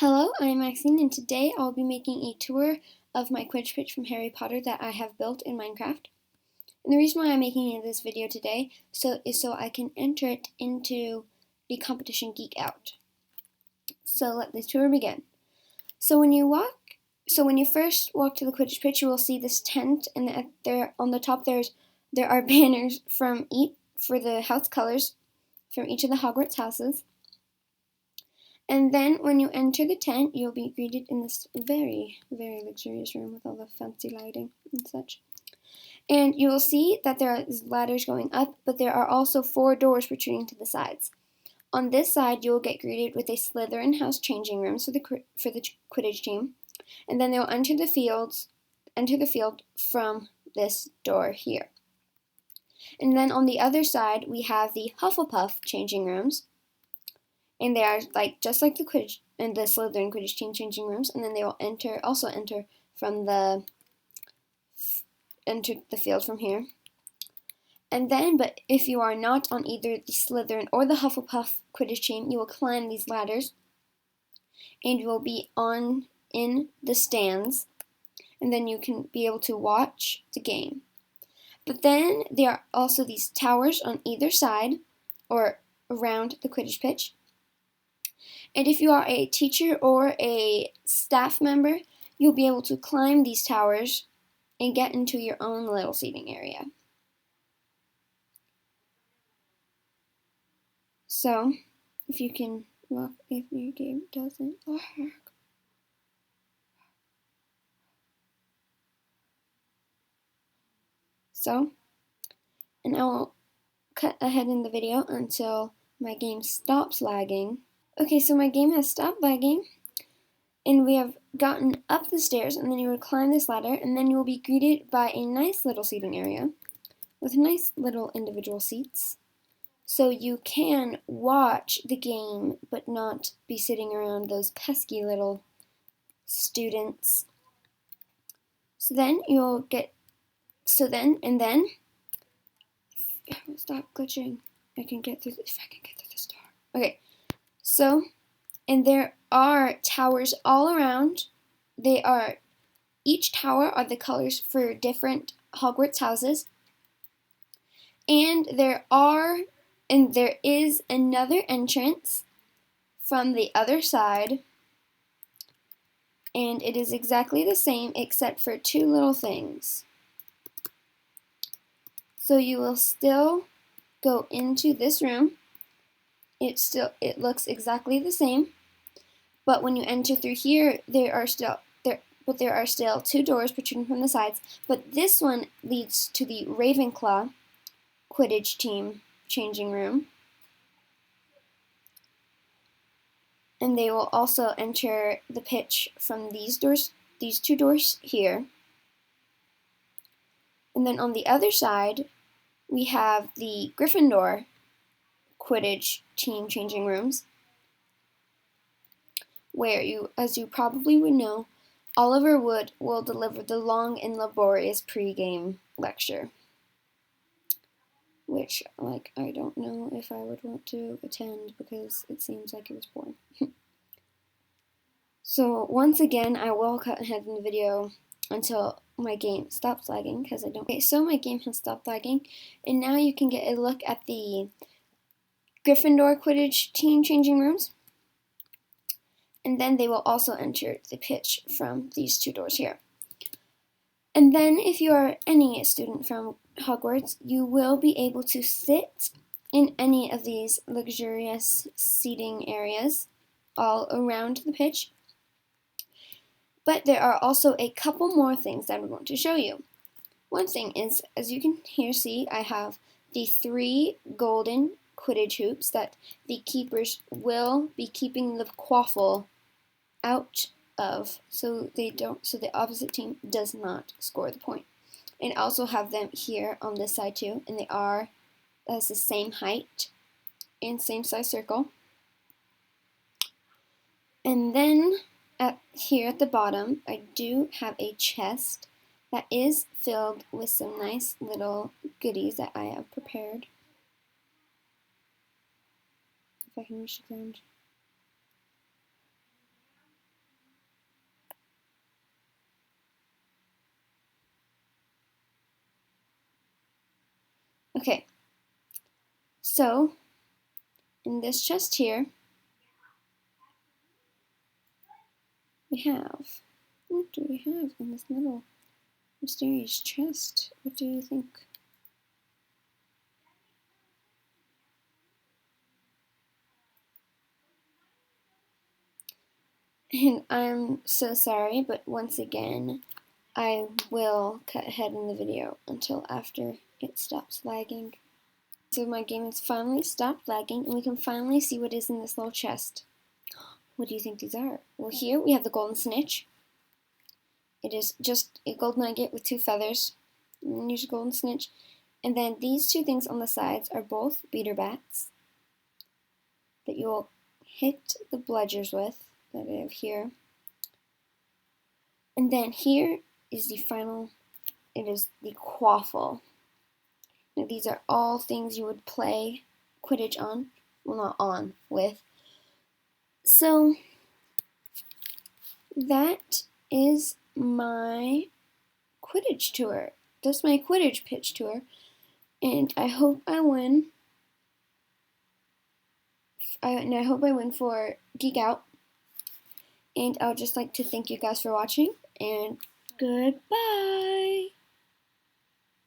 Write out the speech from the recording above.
Hello, I'm Maxine, and today I'll be making a tour of my Quiddich Pich from Harry Potter that I have built in Minecraft. And the reason why I'm making this video today is so I can enter it into the competition Geek Out. So let the tour begin. So when you first walk to the Quiddich Pich, you will see this tent, and there on the top there are banners for the house colors from each of the Hogwarts houses. And then when you enter the tent, you'll be greeted in this very, very luxurious room with all the fancy lighting and such. And you will see that there are ladders going up, but there are also 4 doors protruding to the sides. On this side, you will get greeted with a Slytherin house changing rooms for the Quidditch team, and then they will enter the field from this door here. And then on the other side, we have the Hufflepuff changing rooms. And they are just like the Quidditch and the Slytherin Quidditch team changing rooms, and then they will enter from the field from here. And then, but if you are not on either the Slytherin or the Hufflepuff Quidditch team, you will climb these ladders, and you will be in the stands, and then you can be able to watch the game. But then there are also these towers on either side or around the Quidditch pitch. And if you are a teacher or a staff member, you'll be able to climb these towers and get into your own little seating area. So, if you can look if your game doesn't work. So, and I will cut ahead in the video until my game stops lagging. Okay, so my game has stopped lagging, and we have gotten up the stairs, and then you would climb this ladder, and then you will be greeted by a nice little seating area with nice little individual seats. So you can watch the game, but not be sitting around those pesky little students. Stop glitching. If I can get through this door. Okay, so, and there are towers all around. Each tower are the colors for different Hogwarts houses. And there is another entrance from the other side. And it is exactly the same except for 2 little things. So you will still go into this room. It looks exactly the same. But when you enter through here, there are still 2 doors protruding from the sides. But this one leads to the Ravenclaw Quidditch team changing room. And they will also enter the pitch from these 2 doors here. And then on the other side, we have the Gryffindor Quidditch team changing rooms, where as you probably would know, Oliver Wood will deliver the long and laborious pre-game lecture, which, I don't know if I would want to attend because it seems like it was boring. So once again, I will cut ahead in the video until my game stops lagging, because I don't. Okay, so my game has stopped lagging, and now you can get a look at the Gryffindor Quidditch team changing rooms. And then they will also enter the pitch from these 2 doors here. And then if you are any student from Hogwarts, you will be able to sit in any of these luxurious seating areas all around the pitch. But there are also a couple more things that I'm going to show you. One thing is, as you can see, I have the 3 golden Quidditch hoops that the keepers will be keeping the quaffle out of, so the opposite team does not score the point. And I also have them here on this side too, and that's the same height and same size circle. And then here at the bottom, I do have a chest that is filled with some nice little goodies that I have prepared. If I can reach the ground. Okay, so in this chest here, we have, what do we have in this little mysterious chest? What do you think? And I'm so sorry, but once again, I will cut ahead in the video until after it stops lagging. So my game has finally stopped lagging, and we can finally see what is in this little chest. What do you think these are? Well, here we have the golden snitch. It is just a gold nugget with 2 feathers. And then here's a golden snitch. And then these 2 things on the sides are both beater bats that you'll hit the bludgers with, that I have here. And then here is the final, it is the quaffle. Now these are all things you would play Quidditch on. Well, not on, with. So that is my Quidditch tour. That's my Quidditch pitch tour. And I hope I win. I hope I win for Geek Out. And I would just like to thank you guys for watching. And goodbye.